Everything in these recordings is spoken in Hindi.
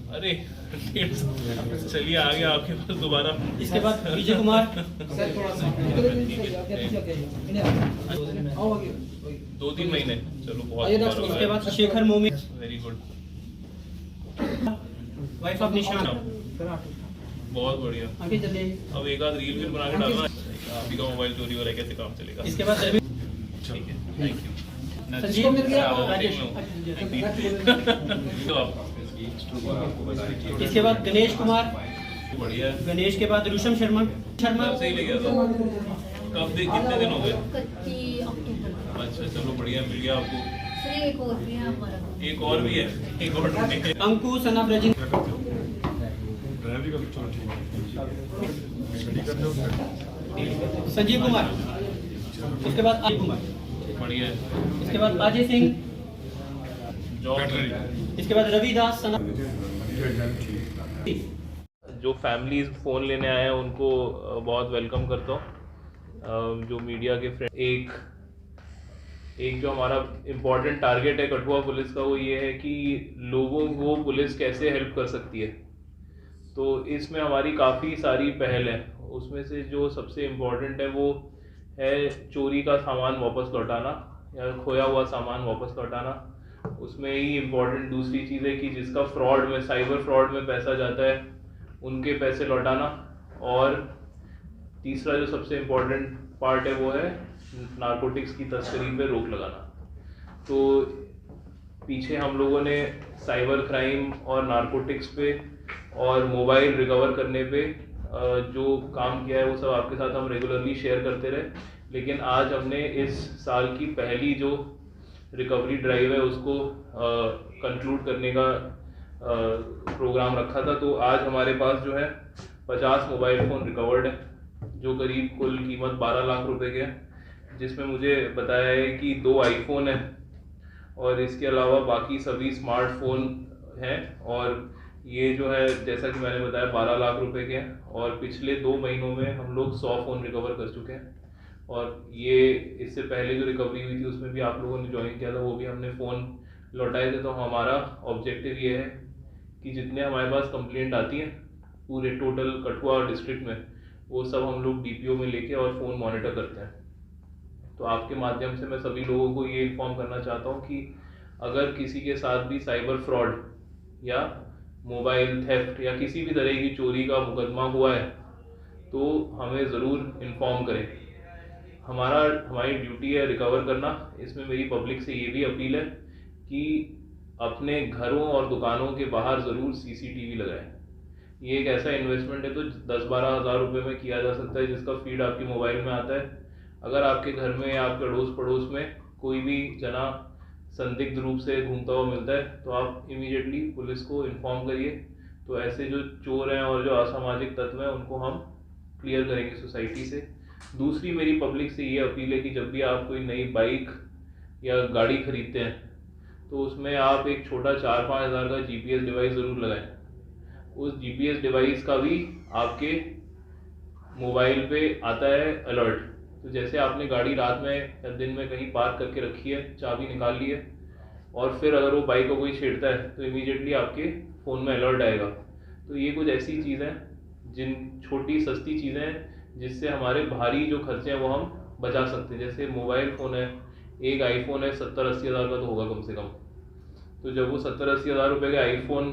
अरे चलिए आ गया आपके पास दोबारा। इसके बाद विजय कुमार, दो तीन महीने, चलो बहुत। इसके बाद शेखर मोमी, वेरी गुड, वाइफ ऑफ निशान, बहुत बढ़िया। आगे चलिए। अब एक आध रील भी बना के डालना, आप ही का मोबाइल चोरी हो रहा है, कैसे काम चलेगा। इसके बाद ठीक है, थैंक यू। संजीव मिल गया, राजेश। इसके बाद गणेश कुमार, बढ़िया। गणेश के बाद ऋषम शर्मा, सही लग गया था। कब दे, कितने दिन हो गए? 31 अक्टूबर। अच्छा चलो बढ़िया, मिल गया आपको। फिर एक और भी है हमारा। एक और भी है, एक और ढूंढेंगे। अंकु सनाफ रजिन, संजीव कुमार, इसके बाद अजय कुमार, बढ़िया। इसके बाद अजय सिंह, इसके बाद रविदास सना। जो फैमिलीज फ़ोन लेने आए हैं उनको बहुत वेलकम करता हूँ। जो मीडिया के फ्रेंड, एक जो हमारा इम्पोर्टेंट टारगेट है कठुआ पुलिस का, वो ये है कि लोगों को पुलिस कैसे हेल्प कर सकती है। तो इसमें हमारी काफ़ी सारी पहल है। उसमें से जो सबसे इम्पोर्टेंट है वो है चोरी का सामान वापस लौटाना या खोया हुआ सामान वापस लौटाना। उसमें ही इम्पोर्टेंट दूसरी चीज़ है कि जिसका फ्रॉड में, साइबर फ्रॉड में पैसा जाता है, उनके पैसे लौटाना। और तीसरा जो सबसे इम्पोर्टेंट पार्ट है वो है नारकोटिक्स की तस्करी पे रोक लगाना। तो पीछे हम लोगों ने साइबर क्राइम और नारकोटिक्स पे और मोबाइल रिकवर करने पे जो काम किया है वो सब आपके साथ हम रेगुलरली शेयर करते रहे। लेकिन आज हमने इस साल की पहली जो रिकवरी ड्राइव है उसको कंक्लूड करने का प्रोग्राम रखा था। तो आज हमारे पास जो है 50 मोबाइल फ़ोन रिकवर्ड है, जो करीब कुल कीमत 12 लाख रुपए के है, जिसमें मुझे बताया है कि 2 आईफोन है और इसके अलावा बाकी सभी स्मार्टफोन हैं। और ये जो है जैसा कि मैंने बताया 12 लाख रुपए के हैं। और पिछले 2 महीनों में हम लोग 100 फ़ोन रिकवर कर चुके हैं। और ये इससे पहले जो रिकवरी हुई थी उसमें भी आप लोगों ने ज्वाइन किया था, वो भी हमने फ़ोन लौटाए थे। तो हमारा ऑब्जेक्टिव ये है कि जितने हमारे पास कंप्लेंट आती हैं पूरे टोटल कठुआ डिस्ट्रिक्ट में, वो सब हम लोग DPO में लेके और फ़ोन मॉनिटर करते हैं। तो आपके माध्यम से मैं सभी लोगों को ये इन्फॉर्म करना चाहता हूँ कि अगर किसी के साथ भी साइबर फ्रॉड या मोबाइल थेफ्ट या किसी भी तरह की चोरी का मुकदमा हुआ है तो हमें ज़रूर इन्फॉर्म करें। हमारी ड्यूटी है रिकवर करना। इसमें मेरी पब्लिक से ये भी अपील है कि अपने घरों और दुकानों के बाहर ज़रूर CCTV लगाएं। ये एक ऐसा इन्वेस्टमेंट है तो 10-12 हज़ार रुपये में किया जा सकता है, जिसका फीड आपके मोबाइल में आता है। अगर आपके घर में या आपके अड़ोस पड़ोस में कोई भी जना संदिग्ध रूप से घूमता हुआ मिलता है तो आप इमीडिएटली पुलिस को इन्फॉर्म करिए। तो ऐसे जो चोर हैं और जो असामाजिक तत्व हैं उनको हम क्लियर करेंगे सोसाइटी से। दूसरी मेरी पब्लिक से ये अपील है कि जब भी आप कोई नई बाइक या गाड़ी खरीदते हैं तो उसमें आप एक छोटा 4-5 हज़ार का GPS डिवाइस ज़रूर लगाएं। उस GPS डिवाइस का भी आपके मोबाइल पे आता है अलर्ट। तो जैसे आपने गाड़ी रात में या दिन में कहीं पार्क करके रखी है, चाबी निकाल ली है और फिर अगर वो बाइक को कोई छेड़ता है तो इमीडिएटली आपके फ़ोन में अलर्ट आएगा। तो ये कुछ ऐसी चीज़ें हैं, जिन छोटी सस्ती चीज़ें हैं जिससे हमारे भारी जो खर्चे हैं वो हम बचा सकते हैं। जैसे मोबाइल फ़ोन है, एक आईफोन है 70-80 हज़ार का तो होगा कम से कम। तो जब वो 70-80 हज़ार रुपये के आईफोन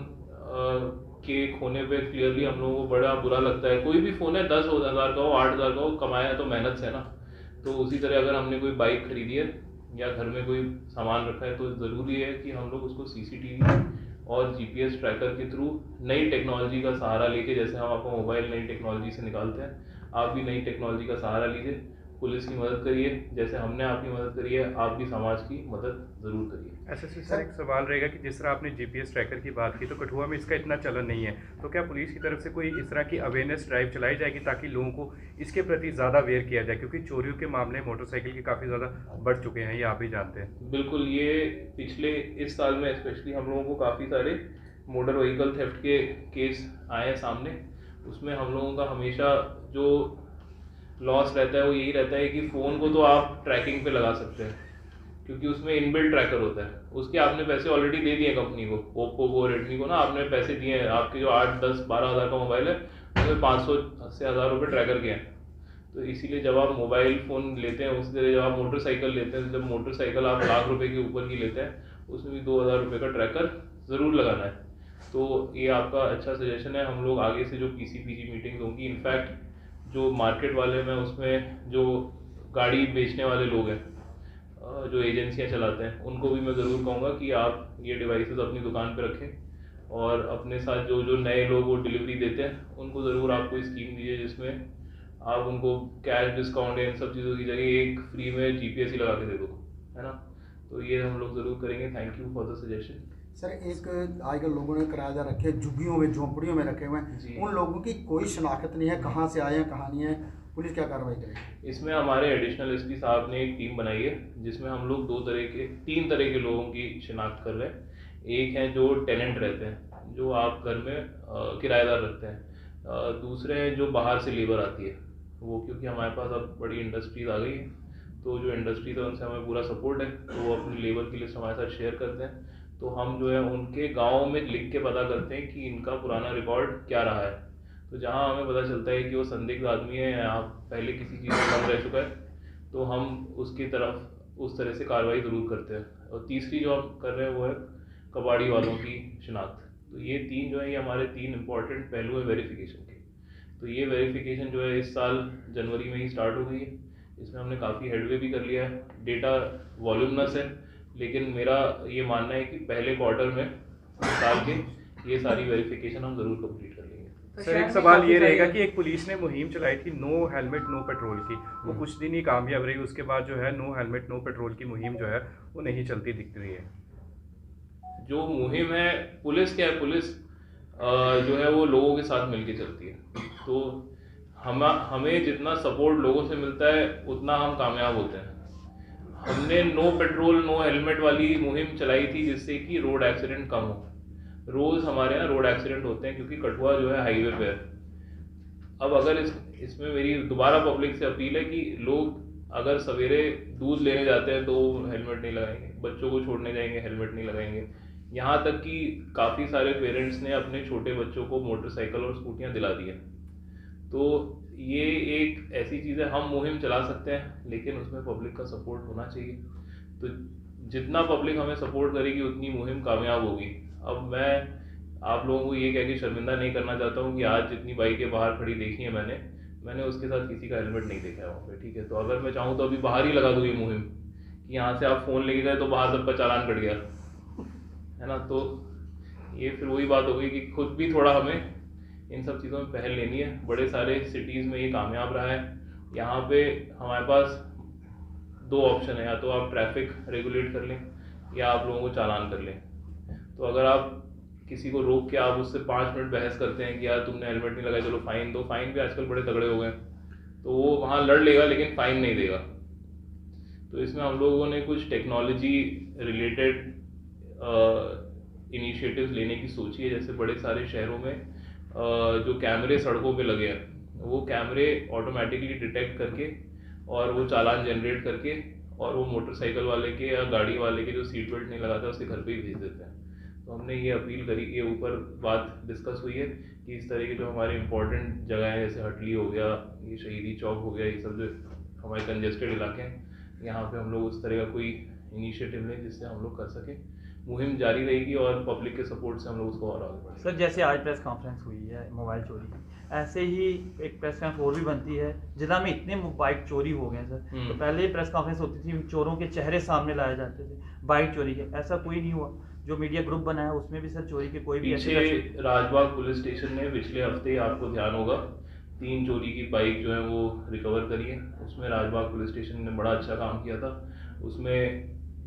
के खोने पे क्लियरली हम लोगों को बड़ा बुरा लगता है। कोई भी फ़ोन है 10 हज़ार का हो, 8 हज़ार का हो, कमाया है तो मेहनत से ना। तो उसी तरह अगर हमने कोई बाइक खरीदी है या घर में कोई सामान रखा है तो ज़रूरी है कि हम लोग उसको CCTV और GPS ट्रैकर के थ्रू नई टेक्नोलॉजी का सहारा लेके, जैसे हम आपका मोबाइल नई टेक्नोलॉजी से निकालते हैं, आप भी नई टेक्नोलॉजी का सहारा लीजिए पुलिस की मदद करिए, जैसे हमने आपकी मदद करी है आप भी समाज की मदद ज़रूर करिए। एसएसपी सर, एक सवाल रहेगा कि जिस तरह आपने जीपीएस ट्रैकर की बात की, तो कठुआ में इसका इतना चलन नहीं है, तो क्या पुलिस की तरफ से कोई इस तरह की अवेयरनेस ड्राइव चलाई जाएगी ताकि लोगों को इसके प्रति ज़्यादा अवेयर किया जाए, क्योंकि चोरियों के मामले मोटरसाइकिल के काफ़ी ज़्यादा बढ़ चुके हैं, ये आप भी जानते हैं। बिल्कुल, ये पिछले इस साल में स्पेशली हम लोगों को काफ़ी सारे मोटर व्हीकल थेफ्ट के केस आए हैं सामने। उसमें हम लोगों का हमेशा जो लॉस रहता है वो यही रहता है कि फ़ोन को तो आप ट्रैकिंग पे लगा सकते हैं क्योंकि उसमें इनबिल्ट ट्रैकर होता है, उसके आपने पैसे ऑलरेडी दे दिए कंपनी को, ओप्पो को, रेडमी को ना आपने पैसे दिए हैं, आपके जो 8, 10, 12 हज़ार का मोबाइल है उसमें 500 से 1000 रुपये ट्रैकर के हैं। तो इसीलिए जब आप मोबाइल फ़ोन लेते हैं, उसी तरह जब आप मोटरसाइकिल लेते हैं, जब मोटरसाइकिल आप लाख रुपए के ऊपर की लेते हैं उसमें भी 2000 रुपये का ट्रैकर ज़रूर लगाना है। तो ये आपका अच्छा सजेशन है। हम लोग आगे से जो पीसी मीटिंग्स होंगी, इनफैक्ट जो मार्केट वाले में उसमें जो गाड़ी बेचने वाले लोग हैं, जो एजेंसियां चलाते हैं, उनको भी मैं ज़रूर कहूँगा कि आप ये डिवाइसेस अपनी दुकान पे रखें और अपने साथ जो जो नए लोग वो डिलीवरी देते हैं उनको ज़रूर आप कोई स्कीम दीजिए जिसमें आप उनको कैश डिस्काउंट या इन सब चीज़ों की जगह एक फ्री में जीपीएस ही लगा के दे दो, है ना। तो ये हम लोग ज़रूर करेंगे। Thank you for the suggestion. Sir, एक आजकल लोगों ने किराएदार रखे झुग्गियों में, झोंपड़ियों में रखे हुए हैं, उन लोगों की कोई शनाख्त नहीं है, कहाँ से आए हैं, कहाँ नहीं है, पुलिस क्या कार्रवाई करेगी? इसमें हमारे एडिशनल एसपी साहब ने एक टीम बनाई है जिसमें हम लोग 3 तरह के लोगों की शिनाख्त कर रहे हैं। एक है जो टेनेंट रहते हैं, जो आप घर में किराएदार रखते हैं। दूसरे हैं जो बाहर से लेबर आती है, वो क्योंकि हमारे पास अब बड़ी इंडस्ट्रीज आ गई है, तो जो इंडस्ट्रीज है उनसे हमें पूरा सपोर्ट है, तो वो अपनी लेबर की लिस्ट हमारे साथ शेयर करते हैं। तो हम जो है उनके गाँव में लिख के पता करते हैं कि इनका पुराना रिकॉर्ड क्या रहा है। तो जहाँ हमें पता चलता है कि वो संदिग्ध आदमी है या पहले किसी चीज़ में बंद रह चुका है, तो हम उसकी तरफ उस तरह से कार्रवाई ज़रूर करते हैं। और तीसरी जो हम कर रहे हैं वो है कबाड़ी वालों की शिनाख्त। तो ये 3 जो है, ये हमारे 3 इम्पॉर्टेंट पहलू है वेरिफिकेशन के। तो ये वेरिफिकेशन जो है इस साल जनवरी में ही स्टार्ट हो गई है। इसमें हमने काफ़ी हेडवे भी कर लिया है। डेटा वॉल्यूमनस है, लेकिन मेरा ये मानना है कि पहले क्वार्टर में साल के ये सारी वेरिफिकेशन हम ज़रूर कंप्लीट कर लेंगे। सर, एक सवाल ये रहेगा कि एक पुलिस ने मुहिम चलाई थी नो हेलमेट नो पेट्रोल की, वो कुछ दिन ही कामयाब रही, उसके बाद जो है नो हेलमेट नो पेट्रोल की मुहिम जो है वो नहीं चलती दिख रही है। जो मुहिम है, पुलिस क्या है, पुलिस जो है वो लोगों के साथ मिलके चलती है। तो हमें जितना सपोर्ट लोगों से मिलता है उतना हम कामयाब होते हैं। हमने नो पेट्रोल नो हेलमेट वाली मुहिम चलाई थी जिससे कि रोड एक्सीडेंट कम हो। रोज़ हमारे यहाँ रोड एक्सीडेंट होते हैं क्योंकि कठुआ जो है हाईवे पे है। अब अगर इसमें मेरी दोबारा पब्लिक से अपील है कि लोग अगर सवेरे दूध लेने जाते हैं तो हेलमेट नहीं लगाएंगे, बच्चों को छोड़ने जाएंगे हेलमेट नहीं लगाएंगे। यहाँ तक कि काफ़ी सारे पेरेंट्स ने अपने छोटे बच्चों को मोटरसाइकिल और स्कूटियाँ दिला दी हैं। तो ये एक ऐसी चीज़ है, हम मुहिम चला सकते हैं लेकिन उसमें पब्लिक का सपोर्ट होना चाहिए। तो जितना पब्लिक हमें सपोर्ट करेगी उतनी मुहिम कामयाब होगी। अब मैं आप लोगों को ये कह के शर्मिंदा नहीं करना चाहता हूँ कि आज जितनी बाइकें बाहर खड़ी देखी है मैंने उसके साथ किसी का हेलमेट नहीं देखा है वहाँ पे, ठीक है। तो अगर मैं चाहूँ तो अभी बाहर ही लगा दूँ ये मुहिम कि यहाँ से आप फ़ोन लेके गए तो बाहर सबका चालान कट गया, है ना। तो ये फिर वही बात हो गई कि खुद भी थोड़ा हमें इन सब चीज़ों में पहल लेनी है। बड़े सारे सिटीज़ में ये कामयाब रहा है। यहाँ पे हमारे पास 2 ऑप्शन है, या तो आप ट्रैफिक रेगुलेट कर लें या आप लोगों को चालान कर लें। तो अगर आप किसी को रोक के आप उससे 5 मिनट बहस करते हैं कि यार तुमने हेलमेट नहीं लगाया चलो फाइन दो, फाइन भी आजकल बड़े तगड़े हो गए, तो वो वहाँ लड़ लेगा लेकिन फ़ाइन नहीं देगा। तो इसमें हम लोगों ने कुछ टेक्नोलॉजी रिलेटेड इनिशिएटिव्स लेने की सोची है। जैसे बड़े सारे शहरों में जो कैमरे सड़कों पे लगे हैं, वो कैमरे ऑटोमेटिकली डिटेक्ट करके और वो चालान जनरेट करके और वो मोटरसाइकिल वाले के या गाड़ी वाले के जो सीट बेल्ट नहीं लगाता उसके घर पे ही भेज देते हैं। तो हमने ये अपील करी, ये ऊपर बात डिस्कस हुई है कि इस तरह के जो हमारे इंपॉर्टेंट जगह हैं जैसे हटली हो गया, ये शहीदी चौक हो गया, ये सब जो हमारे कंजेस्टेड इलाके हैं, यहाँ पे हम लोग उस तरह का कोई इनिशिएटिव लें जिससे हम लोग कर सकें। मुहिम जारी रहेगी और पब्लिक के सपोर्ट से हम लोग उसको और आगे बढ़ेंगे। सर, जैसे आज प्रेस कॉन्फ्रेंस हुई है मोबाइल चोरी की, ऐसे ही एक प्रेस कॉन्फ्रेंस और भी बनती है। जिला में इतने बाइक चोरी हो गए सर, तो पहले प्रेस कॉन्फ्रेंस होती थी, चोरों के चेहरे सामने लाए जाते थे, बाइक चोरी के, ऐसा कोई नहीं हुआ। जो मीडिया ग्रुप बना है उसमें भी सर चोरी के कोई भी पीछे राजबाग पुलिस स्टेशन ने पिछले हफ्ते आपको ध्यान होगा 3 चोरी की बाइक जो है वो रिकवर करी है। उसमें राजबाग पुलिस स्टेशन ने बड़ा अच्छा काम किया था। उसमें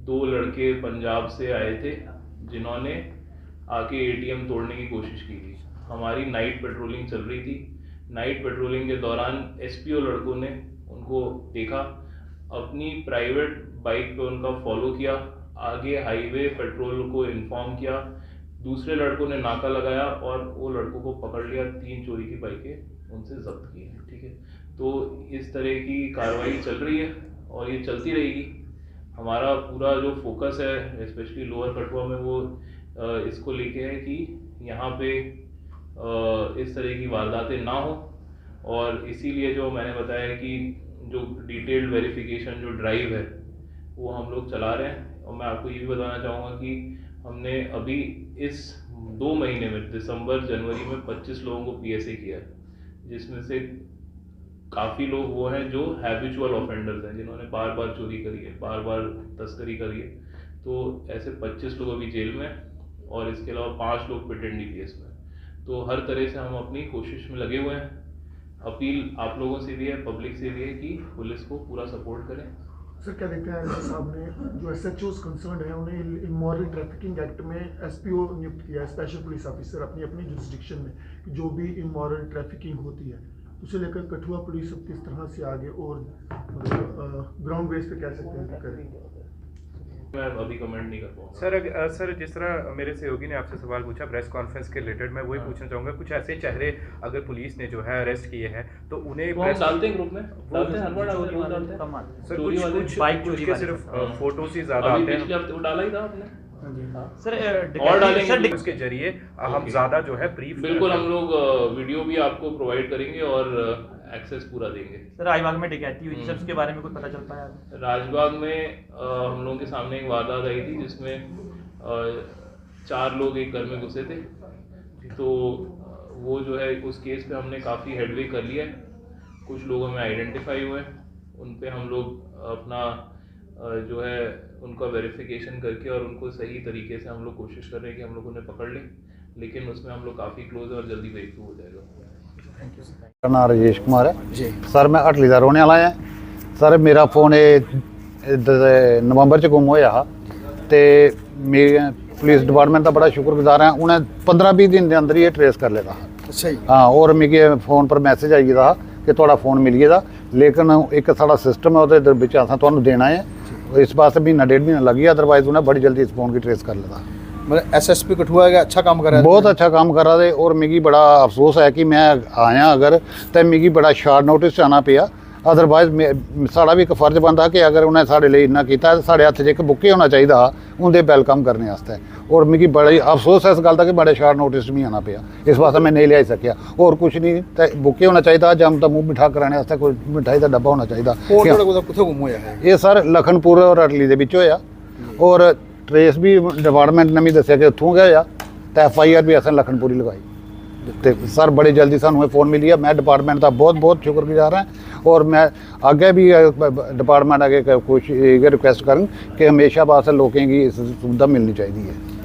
2 लड़के पंजाब से आए थे जिन्होंने आके ATM तोड़ने की कोशिश की थी। हमारी नाइट पेट्रोलिंग चल रही थी। नाइट पेट्रोलिंग के दौरान SPO लड़कों ने उनको देखा, अपनी प्राइवेट बाइक पे उनका फॉलो किया, आगे हाईवे पेट्रोल को इन्फॉर्म किया, दूसरे लड़कों ने नाका लगाया और वो लड़कों को पकड़ लिया। 3 चोरी की बाइकें उनसे जब्त की हैं। ठीक है, तो इस तरह की कार्रवाई चल रही है और ये चलती रहेगी। हमारा पूरा जो फोकस है स्पेशली लोअर कठुआ में वो इसको लेके है कि यहाँ पे इस तरह की वारदातें ना हो, और इसीलिए जो मैंने बताया कि जो डिटेल्ड वेरिफिकेशन जो ड्राइव है वो हम लोग चला रहे हैं। और मैं आपको ये भी बताना चाहूँगा कि हमने अभी इस 2 महीने में दिसंबर जनवरी में 25 लोगों को PSA किया है, जिसमें से काफ़ी लोग वो हैं जो हैबिचुअल ऑफेंडर्स हैं, जिन्होंने बार बार चोरी करी है, बार बार तस्करी करी है। तो ऐसे 25 लोग अभी जेल में और इसके अलावा 5 लोग पिट एंड DPS में। तो हर तरह से हम अपनी कोशिश में लगे हुए हैं। अपील आप लोगों से भी है, पब्लिक से भी है कि पुलिस को पूरा सपोर्ट करें। सर क्या देखते हैं एसपी साहब ने जो SHOs कंसर्न है उन्हें इमोरल ट्रैफिकिंग एक्ट में SPO नियुक्त किया है, स्पेशल पुलिस ऑफिसर, अपनी अपनी जुरिस्डिक्शन में कि जो भी इमोरल ट्रैफिकिंग होती है उसे लेकर कठुआ पुलिस अब किस तरह से आगे और ग्राउंड बेस पे कह सकते हैं कि करें। मैं अभी कमेंट नहीं कर पाऊंगा। सर जिस तरह मेरे सहयोगी ने आपसे सवाल पूछा प्रेस कॉन्फ्रेंस के रिलेटेड, मैं वही पूछना चाहूँगा, कुछ ऐसे चेहरे अगर पुलिस ने जो है अरेस्ट किए हैं तो उन्हें वो हम डालते हैं ग्रुप में, डालते हैं, हर बार डालते हैं। सर कुछ बाइक कुछ चोरी के वाले सिर्फ फोटोज ही ज़्यादा अभी आते हैं। पिछले हफ्ते वो डाला ही था आपने। सर और डालेंगे सर उसके जरिए हम ज़्यादा जो है ब्रीफ बिल्कुल हम लोग वीडियो भी आपको प्रोवाइड करेंगे और एक्सेस पूरा देंगे। सर राजबाग में डकैती हुई, सर उसके बारे में कुछ पता चल पाया? राजबाग में हम लोगों के सामने एक वारदात आई थी जिसमें 4 लोग एक घर में घुसे थे। तो वो जो है उस केस पे हमने काफ़ी हेडवे कर लिया है। कुछ लोग हमें आइडेंटिफाई हुए, उन पे हम लोग अपना जो है उनका वेरिफिकेशन करके और उनको सही तरीके से हम लोग कोशिश कर रहे हैं कि हम लोग उन्हें पकड़ लें, लेकिन उसमें हम लोग काफ़ी क्लोज है और जल्दी ब्रेक थ्रू हो जाएगा। मेरा नाम राजेश कुमार है जी। सर मैं हटली का रोने वाला है। सर मेरा फोन नवंबर च गुम होया ते मैं पुलिस डिपार्टमेंट का बड़ा शुक्रगुजार है, उन्हें 15-20 दिन के अंदर ही ट्रेस कर लेता। अच्छा जी। हाँ, और मिगी फोन पर मैसेज आई गेदा कि थोड़ा फोन मिल गया, लेकिन एक साड़ा सिस्टम है वो बिच असें तुहानूं देना है, इस वास्ते महीना 1.5 महीना लग गया, अदरवाइज उन्हें बड़ी जल्दी इस फोन की ट्रेस कर लेता। मतलब SSP कठुआ का अच्छा काम कर रहा है, बहुत अच्छा काम कर रहा है। और मिगी बड़ा अफसोस है कि मैं आया अगर तो मिगी बड़ा शार्ट नोटिस आना पिया, अदरवाइज साड़ा भी एक फर्ज बनता कि अगर उन्हें साढ़े लिए इन्ना किया साढ़े हत्थ च एक बुके होना चाहिए उनके वेलकम करने वास्ते। और मिगी बड़ा ही अफसोस है इस गल का कि बड़े शार्ट नोटिस भी आना पिया, इस वास्ते मैं नहीं लिया सकिया। और कुछ नहीं तो बुके होना चाहिए, जम तो मुँह मिठा कराने वास्ते कोई मिठाई का डब्बा होना चाहिए। ये सर लखनपुर और अटली के बिच होया, और ट्रेस भी डिपार्टमेंट ने भी दसिया कि उत्थों गया, तो FIR भी असें लखनपुरी लगाई। तो सर बड़ी जल्दी सानू फोन मिली है, मैं डिपार्टमेंट का बहुत बहुत शुक्रगुजार है। और मैं आगे भी डिपार्टमेंट आगे कोशिश रिक्वेस्ट करूँ कि हमेशा वास्ते लोगों की सुविधा मिलनी चाहिए है।